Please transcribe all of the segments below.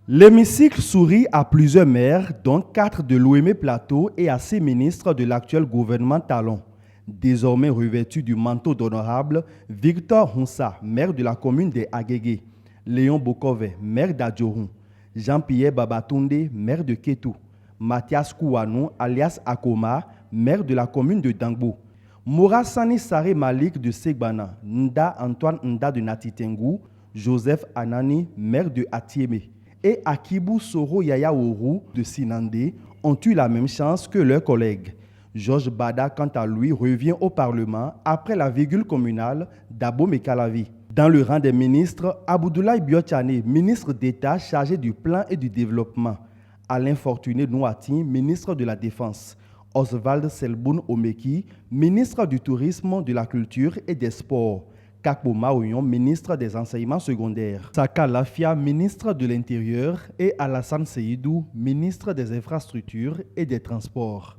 L'hémicycle sourit à plusieurs maires, dont 4 de l'OM Plateau et à 6 ministres de l'actuel gouvernement Talon. Désormais revêtu du manteau d'honorable, Victor Hunsa, maire de la commune des Agégué, Léon Bokove, maire d'Adjourou, Jean-Pierre Babatunde, maire de Kétou, Mathias Kouanou, alias Akoma, maire de la commune de Dangbo, Mourassani Saré Malik de Segbana, Nda Antoine Nda de Natitengou, Joseph Anani, maire de Atiémé, et Akibou Soro Yaya Oru de Sinandé ont eu la même chance que leurs collègues. Georges Bada, quant à lui, revient au Parlement après la virgule communale d'Abo Mekalavi. Dans le rang des ministres, Abdoulaye Biotchane, ministre d'État chargé du plan et du développement. Alain Fortuné Nouati, ministre de la Défense. Oswald Selboun Omeki, ministre du Tourisme, de la Culture et des Sports. Kakpo Maouyon, ministre des Enseignements secondaires. Saka Lafia, ministre de l'Intérieur, et Alassane Seydou, ministre des Infrastructures et des Transports.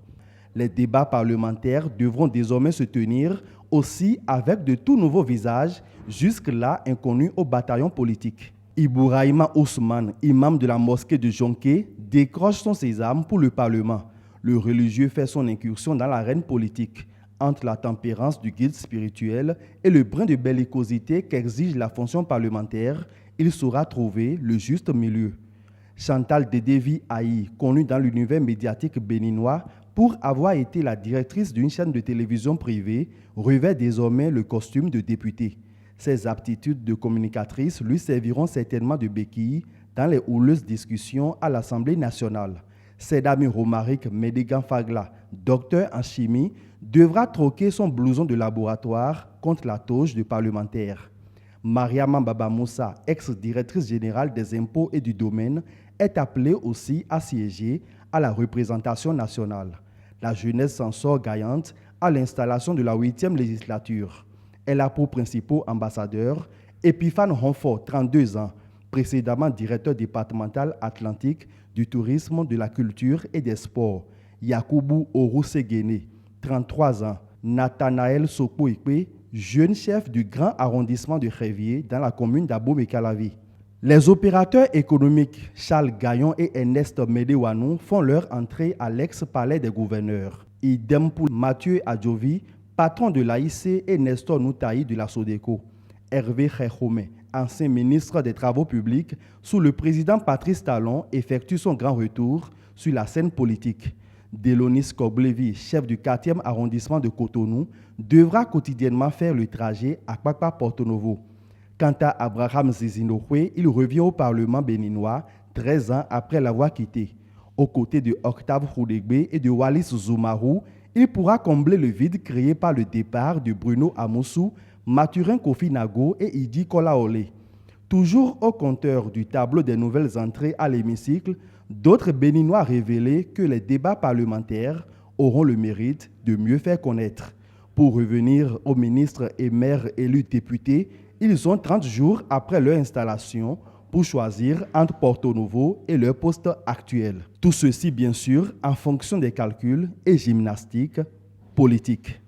Les débats parlementaires devront désormais se tenir aussi avec de tout nouveaux visages, jusque-là inconnus au bataillon politique. Ibouraïma Ousmane, imam de la mosquée de Jonké, décroche son sésame pour le Parlement. Le religieux fait son incursion dans l'arène politique. Entre la tempérance du guide spirituel et le brin de bellicosité qu'exige la fonction parlementaire, il saura trouver le juste milieu. Chantal Dedevi Aïe, connue dans l'univers médiatique béninois pour avoir été la directrice d'une chaîne de télévision privée, revêt désormais le costume de députée. Ses aptitudes de communicatrice lui serviront certainement de béquille dans les houleuses discussions à l'Assemblée nationale. Sedami Romaric Médégan Fagla, docteur en chimie, devra troquer son blouson de laboratoire contre la toge de parlementaire. Mariama Baba Moussa, ex-directrice générale des impôts et du domaine, est appelée aussi à siéger à la représentation nationale. La jeunesse s'en sort gagnante à l'installation de la 8e législature. Elle a pour principaux ambassadeurs Epiphane Honfort, 32 ans, précédemment directeur départemental Atlantique du tourisme, de la culture et des sports. Yakoubou Oroussegene, 33 ans. Nathanaël Sokouikwe, jeune chef du grand arrondissement de Révier dans la commune d'Abo Mekalavi. Les opérateurs économiques Charles Gaillon et Ernest Medewanou font leur entrée à l'ex-palais des gouverneurs. Idem pour Mathieu Adjovi, patron de l'AIC, et Nestor Noutaï de la Sodeco. Hervé Khekhoumé, ancien ministre des Travaux publics, sous le président Patrice Talon, effectue son grand retour sur la scène politique. Délonis Koblevi, chef du 4e arrondissement de Cotonou, devra quotidiennement faire le trajet à Kpakpa-Porto-Novo. Quant à Abraham Zizinokwe, il revient au Parlement béninois 13 ans après l'avoir quitté. Aux côtés de Octave Khoudegbe et de Wallis Zoumarou, il pourra combler le vide créé par le départ de Bruno Amoussou, Mathurin Kofi Nago et Idi Kolaole. Toujours au compteur du tableau des nouvelles entrées à l'hémicycle, d'autres Béninois révélaient que les débats parlementaires auront le mérite de mieux faire connaître. Pour revenir aux ministres et maires élus députés, ils ont 30 jours après leur installation pour choisir entre Porto Novo et leur poste actuel. Tout ceci, bien sûr, en fonction des calculs et gymnastiques politiques.